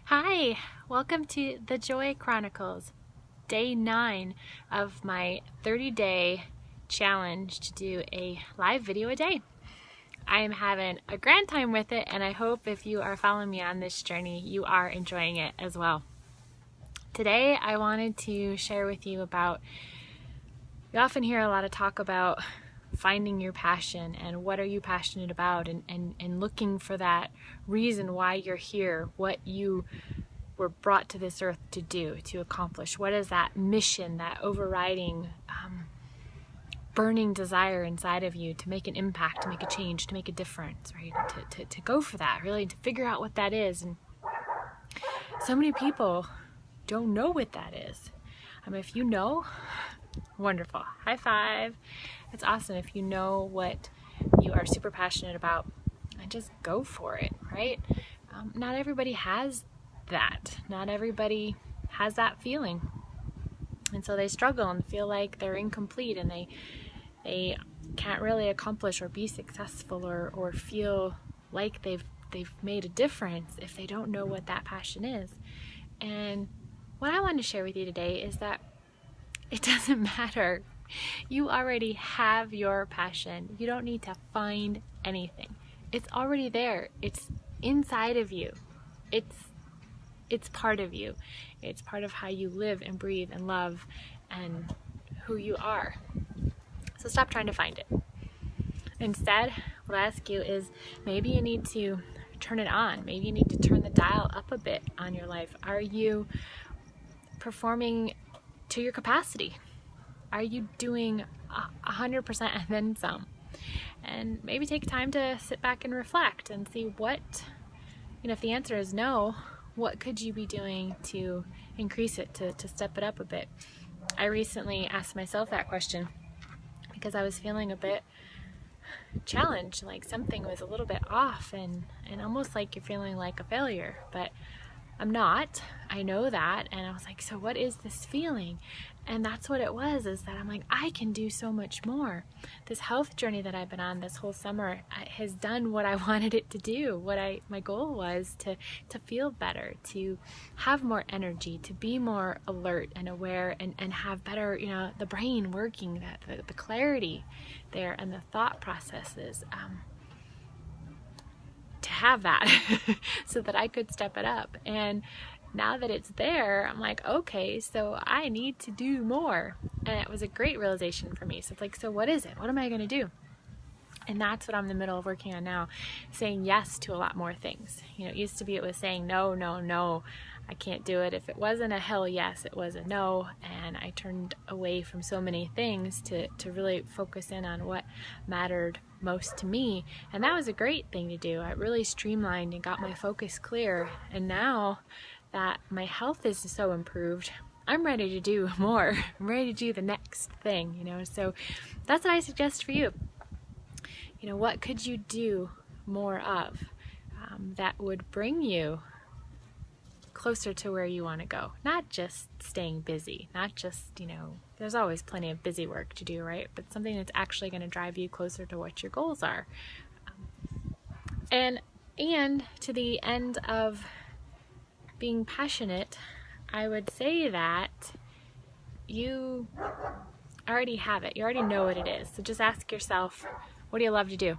Hi, welcome to the Joie Chronicles, day 9 of my 30-day challenge to do a live video a day. I am having a grand time with it, and I hope if you are following me on this journey, you are enjoying it as well. Today, I wanted to share with you about, you often hear a lot of talk about finding your passion and what are you passionate about, and looking for that reason why you're here, what you were brought to this earth to do, to accomplish. What is that mission, that overriding burning desire inside of you to make an impact, to make a change, to make a difference, right? To go for that, really, to figure out what that is. And so many people don't know what that is. If you know, wonderful. High five. It's awesome if you know what you are super passionate about, and just go for it, right? Not everybody has that. Not everybody has that feeling. And so they struggle and feel like they're incomplete, and they can't really accomplish or be successful or feel like they've made a difference if they don't know what that passion is. And what I want to share with you today is that it doesn't matter. You already have your passion. You don't need to find anything. It's already there. It's inside of you. It's part of you. It's part of how you live and breathe and love and who you are. So stop trying to find it. Instead, what I ask you is, maybe you need to turn it on. Maybe you need to turn the dial up a bit on your life. Are you performing to your capacity? Are you doing 100% and then some? And maybe take time to sit back and reflect and see what, if the answer is no, what could you be doing to increase it, to step it up a bit? I recently asked myself that question because I was feeling a bit challenged, like something was a little bit off, and almost like you're feeling like a failure, but I'm not. I know that. And I was like, so what is this feeling? And that's what it was, is that I'm like, I can do so much more. This health journey that I've been on this whole summer has done what I wanted it to do. My goal was to feel better, to have more energy, to be more alert and aware, and have better, the brain working, the clarity there, and the thought processes. To have that so that I could step it up. And now that it's there, I'm like, okay, so I need to do more. And it was a great realization for me. So it's like, so what is it? What am I going to do? And that's what I'm in the middle of working on now, saying yes to a lot more things. It used to be it was saying no, no, no, I can't do it. If it wasn't a hell yes, it was a no. And I turned away from so many things to really focus in on what mattered most to me. And that was a great thing to do. I really streamlined and got my focus clear. And now that my health is so improved, I'm ready to do more. I'm ready to do the next thing, So that's what I suggest for you. What could you do more of that would bring you closer to where you want to go? Not just staying busy, not just, there's always plenty of busy work to do, right? But something that's actually going to drive you closer to what your goals are. And to the end of being passionate, I would say that you already have it. You already know what it is. So just ask yourself, what do you love to do?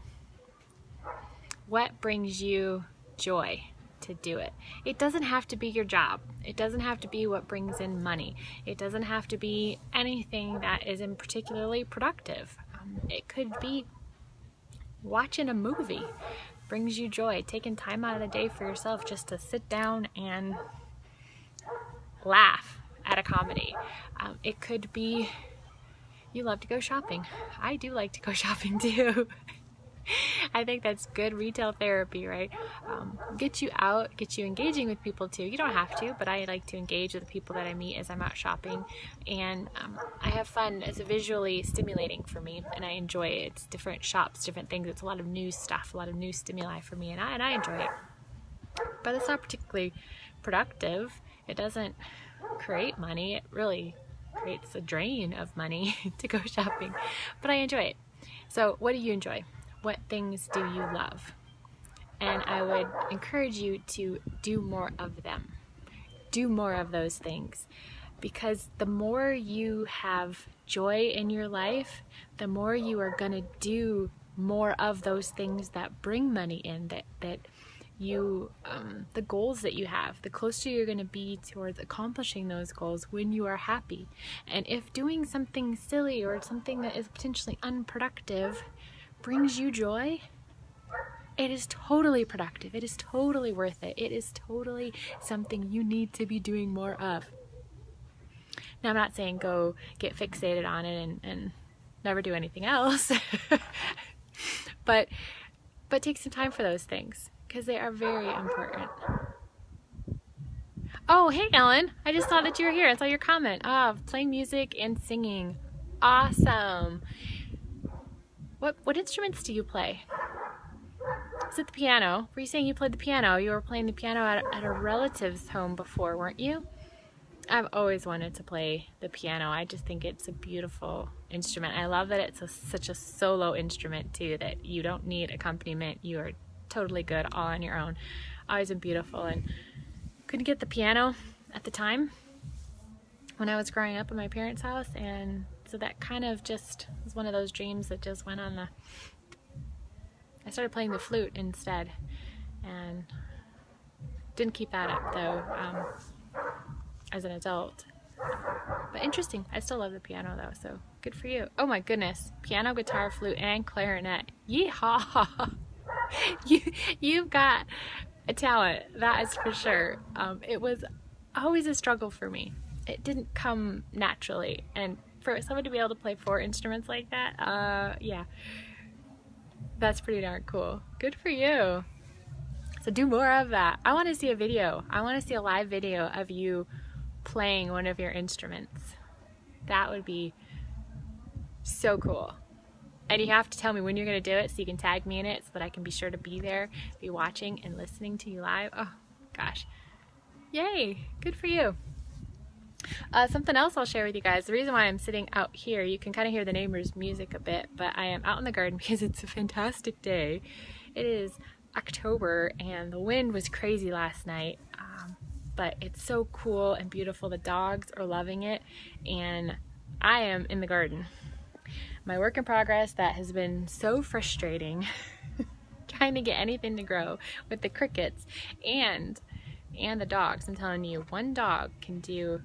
What brings you joy to do it? It doesn't have to be your job. It doesn't have to be what brings in money. It doesn't have to be anything that isn't particularly productive. It could be watching a movie brings you joy, taking time out of the day for yourself just to sit down and laugh at a comedy. It could be you love to go shopping. I do like to go shopping too. I think that's good retail therapy, right? Get you out, get you engaging with people too. You don't have to, but I like to engage with the people that I meet as I'm out shopping. And I have fun. It's visually stimulating for me, and I enjoy it. It's different shops, different things. It's a lot of new stuff, a lot of new stimuli for me, and I enjoy it. But it's not particularly productive. It doesn't create money. It really creates a drain of money to go shopping, but I enjoy it. So what do you enjoy? What things do you love? And I would encourage you to do more of them. Do more of those things. Because the more you have joy in your life, the more you are going to do more of those things that bring money in, that you, the goals that you have, the closer you're going to be towards accomplishing those goals when you are happy. And if doing something silly or something that is potentially unproductive brings you joy, it is totally productive. It is totally worth it. It is totally something you need to be doing more of. Now, I'm not saying go get fixated on it and never do anything else, but take some time for those things because they are very important. Oh, hey, Ellen. I just saw that you were here. I saw your comment. Playing music and singing. Awesome. What instruments do you play? Is it the piano? Were you saying you played the piano? You were playing the piano at a relative's home before, weren't you? I've always wanted to play the piano. I just think it's a beautiful instrument. I love that it's such a solo instrument too, that you don't need accompaniment. You are totally good all on your own. Always been beautiful, and couldn't get the piano at the time when I was growing up in my parents' house, and so that kind of just was one of those dreams that just went on I started playing the flute instead, and didn't keep that up though as an adult. But interesting. I still love the piano though, so good for you. Oh my goodness. Piano, guitar, flute, and clarinet. Yeehaw! You've got a talent, that is for sure. It was always a struggle for me. It didn't come naturally, and for someone to be able to play 4 instruments like that, yeah, that's pretty darn cool. Good for you. So do more of that. I want to see a video. I want to see a live video of you playing one of your instruments. That would be so cool. And you have to tell me when you're going to do it so you can tag me in it so that I can be sure to be there, be watching and listening to you live. Oh gosh. Yay. Good for you. Something else I'll share with you guys. The reason why I'm sitting out here, you can kind of hear the neighbors' music a bit, but I am out in the garden because it's a fantastic day. It is October and the wind was crazy last night, but it's so cool and beautiful. The dogs are loving it, and I am in the garden. My work in progress that has been so frustrating trying to get anything to grow with the crickets and the dogs. I'm telling you, one dog can do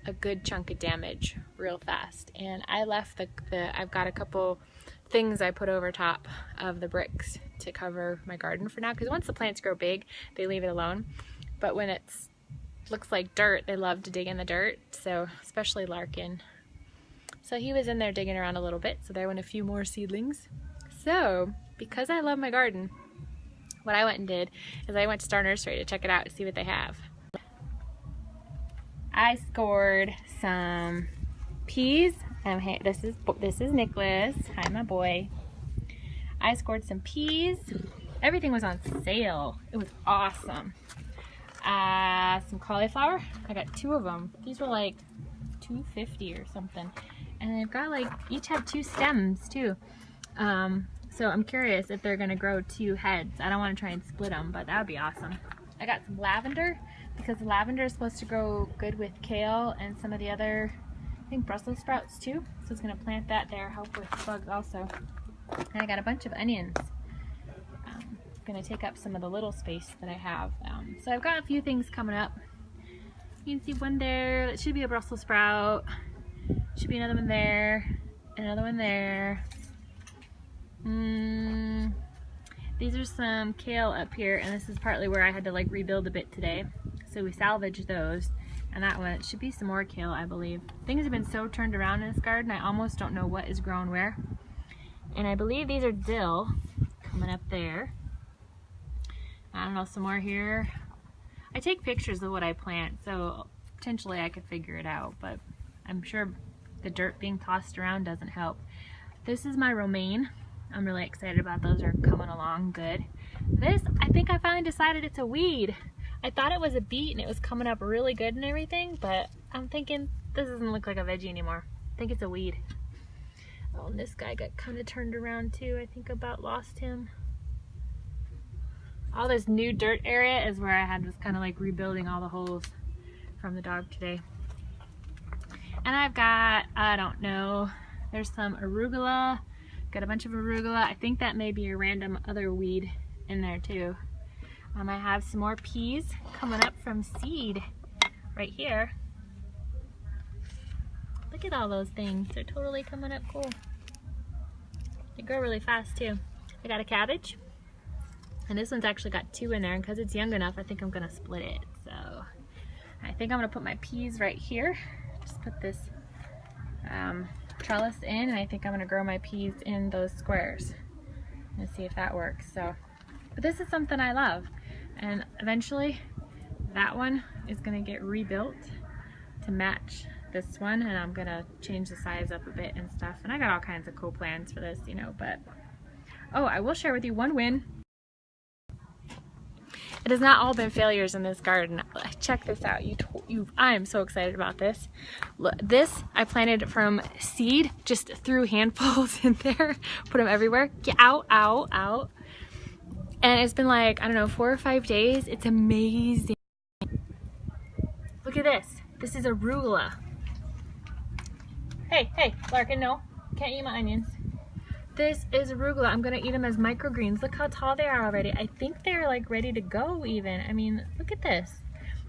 a good chunk of damage real fast. And I left I've got a couple things I put over top of the bricks to cover my garden for now, because once the plants grow big, they leave it alone. But when looks like dirt, they love to dig in the dirt, so especially Larkin. So he was in there digging around a little bit, so there went a few more seedlings. So, because I love my garden, what I went and did is I went to Star Nursery to check it out to see what they have. I scored some peas. This is Nicholas. Hi, my boy. I scored some peas. Everything was on sale. It was awesome. Some cauliflower. I got 2 of them. These were like $2.50 or something. And they've got each have 2 stems too. So I'm curious if they're gonna grow 2 heads. I don't want to try and split them, but that would be awesome. I got some lavender, because the lavender is supposed to grow good with kale and some of the other, I think, Brussels sprouts too. So it's gonna plant that there, help with bugs also. And I got a bunch of onions. Gonna take up some of the little space that I have. So I've got a few things coming up. You can see one there. That should be a Brussels sprout. Should be another one there. Another one there. These are some kale up here, and this is partly where I had to rebuild a bit today. So we salvaged those, and that one, it should be some more kale, I believe. Things have been so turned around in this garden, I almost don't know what is grown where. And I believe these are dill coming up there. I don't know, some more here. I take pictures of what I plant, so potentially I could figure it out, but I'm sure the dirt being tossed around doesn't help. This is my romaine. I'm really excited about those. Are coming along good. This, I think I finally decided it's a weed. I thought it was a beet and it was coming up really good and everything, but I'm thinking this doesn't look like a veggie anymore. I think it's a weed. Oh, and this guy got kind of turned around too. I think about lost him. All this new dirt area is where I was kind of like rebuilding all the holes from the dog today. And I've got, I don't know, there's some arugula. Got a bunch of arugula. I think that may be a random other weed in there too. I have some more peas coming up from seed right here. Look at all those things. They're totally coming up cool. They grow really fast too. I got a cabbage. And this one's actually got 2 in there, and because it's young enough, I think I'm gonna split it. So I think I'm gonna put my peas right here. Just put this trellis in, and I think I'm gonna grow my peas in those squares and see if that works. So, but this is something I love, and eventually that one is gonna get rebuilt to match this one, and I'm gonna change the size up a bit and stuff. And I got all kinds of cool plans for this, you know. But oh, I will share with you one win. It has not all been failures in this garden. Check this out. I am so excited about this. Look, this I planted from seed, just threw handfuls in there, put them everywhere. Get out, out, out. And it's been like, I don't know, 4 or 5 days. It's amazing. Look at this. This is arugula. Hey, hey, Larkin, no. Can't eat my onions. This is arugula. I'm gonna eat them as microgreens. Look how tall they are already. I think they're like ready to go even. I mean, look at this.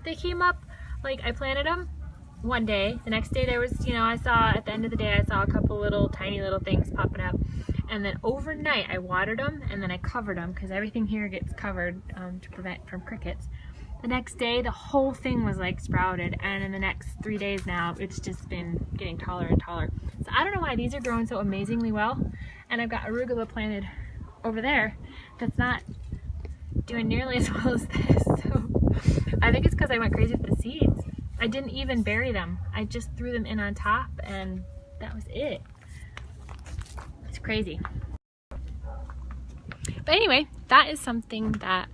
They came up, like I planted them one day. The next day there was, you know, I saw at the end of the day, I saw a couple little tiny little things popping up. And then overnight I watered them and then I covered them because everything here gets covered to prevent from crickets. The next day the whole thing was like sprouted, and in the next 3 days now it's just been getting taller and taller. So I don't know why these are growing so amazingly well. And I've got arugula planted over there that's not doing nearly as well as this. So I think it's because I went crazy with the seeds. I didn't even bury them. I just threw them in on top and that was it. It's crazy. But anyway, that is something that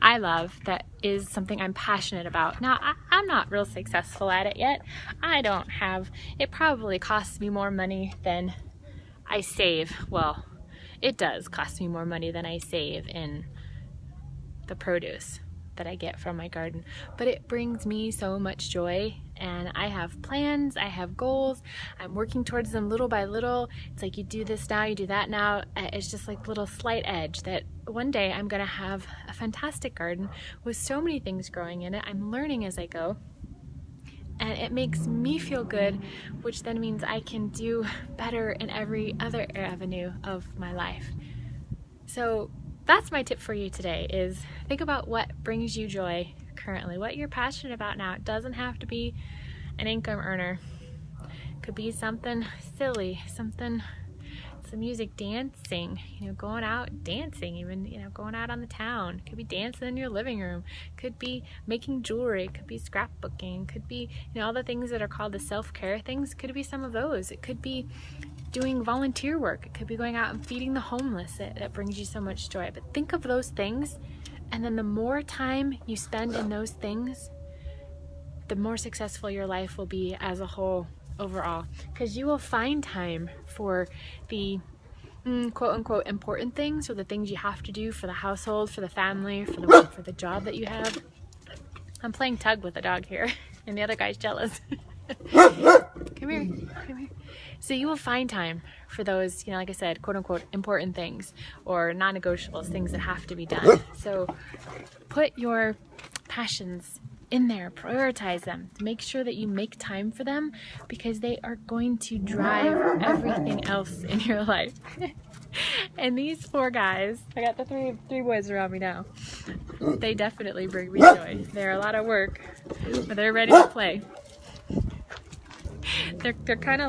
I love, that is something I'm passionate about. Now, I'm not real successful at it yet. I don't have, it probably costs me more money than I save. Well, it does cost me more money than I save in the produce that I get from my garden, but it brings me so much joy, and I have plans, I have goals, I'm working towards them little by little. It's like you do this now, you do that now. It's just like little slight edge that one day I'm gonna have a fantastic garden with so many things growing in it. I'm learning as I go, and it makes me feel good, which then means I can do better in every other avenue of my life. So that's my tip for you today, is think about what brings you joy currently, what you're passionate about now. It doesn't have to be an income earner. It could be something silly, some music, dancing, you know, going out dancing, even, you know, going out on the town. It could be dancing in your living room. It could be making jewelry. It could be scrapbooking. It could be, you know, all the things that are called the self-care things. It could be some of those. It could be doing volunteer work. It could be going out and feeding the homeless. That brings you so much joy. But think of those things, and then the more time you spend in those things, the more successful your life will be as a whole overall, because you will find time for the quote-unquote important things, or the things you have to do for the household, for the family, for the work, for the job that you have. I'm playing tug with the dog here and the other guy's jealous. Come here, come here. So you will find time for those, you know, like I said, quote-unquote important things, or non-negotiables, things that have to be done. So put your passions in there, prioritize them, make sure that you make time for them, because they are going to drive everything else in your life. And these 4 guys, I got the three boys around me now, they definitely bring me joy. They're a lot of work, but they're ready to play. They're kind of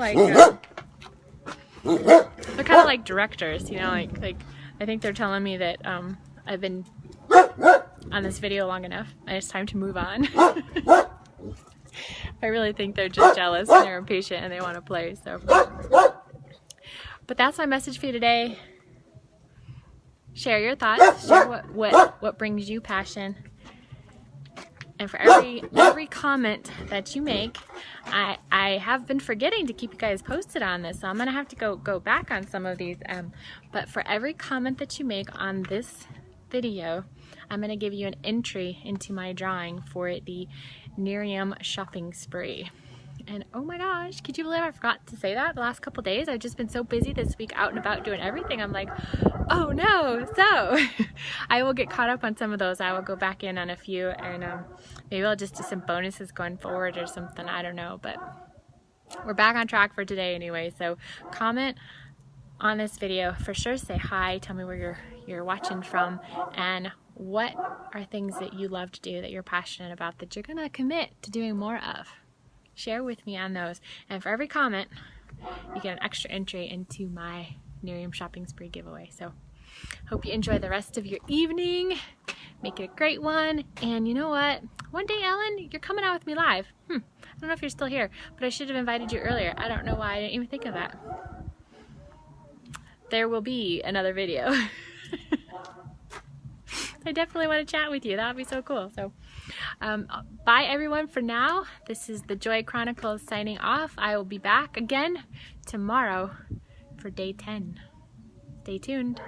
like directors, you know, like I think they're telling me that I've been on this video long enough and it's time to move on. I really think they're just jealous and they're impatient and they want to play. So, but that's my message for you today. Share your thoughts. Share what brings you passion. And for every comment that you make, I have been forgetting to keep you guys posted on this, so I'm gonna have to go back on some of these. But for every comment that you make on this video, I'm going to give you an entry into my drawing for the Miriam shopping spree. And oh my gosh, could you believe I forgot to say that the last couple days? I've just been so busy this week out and about doing everything. I'm like, oh no. So I will get caught up on some of those. I will go back in on a few, and maybe I'll just do some bonuses going forward or something. I don't know, but we're back on track for today anyway. So comment on this video for sure. Say hi, tell me where you're watching from, and what are things that you love to do, that you're passionate about, that you're gonna commit to doing more of. Share with me on those, and for every comment you get an extra entry into my Miriam shopping spree giveaway. So hope you enjoy the rest of your evening, make it a great one. And you know what, one day, Ellen, you're coming out with me live. I don't know if you're still here, but I should have invited you earlier. I don't know why I didn't even think of that. There will be another video. I definitely want to chat with you. That would be so cool. So bye everyone for now. This is the Joy Chronicles signing off. I will be back again tomorrow for day 10. Stay tuned.